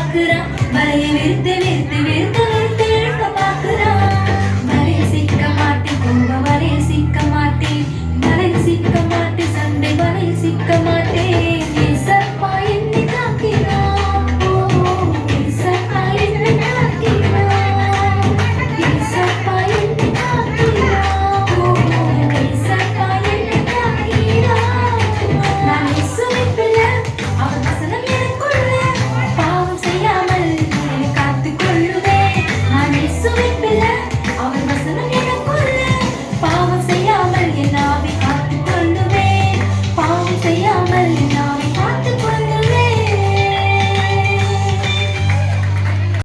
பாக்குறான். வலையை விரித்து விரித்து விரித்து விரித்து இழுக்க பாக்குறான். வலையில் சிக்க மாட்டேன் போக வலையில் சிக்க மாட்டேன். வலையில் சிக்க மாட்டேன் சண்டை வலையில் சிக்க மாட்டேன். ஏசப்பா என்னை காக்கிறான். ஓ ஏசப்பா என்னை காக்கிறான். ஏசப்பா என்னை காக்கிறான். ஓ ஏசப்பா என்னை காக்கிறான். நான் இயேசுவின் பிள்ளை. அவர் வசனம் எனக்குள்ள. பாவம் செய்யாமல் என்னை காத்துக் கொள்ளுவேன். நான் இயேசுவின்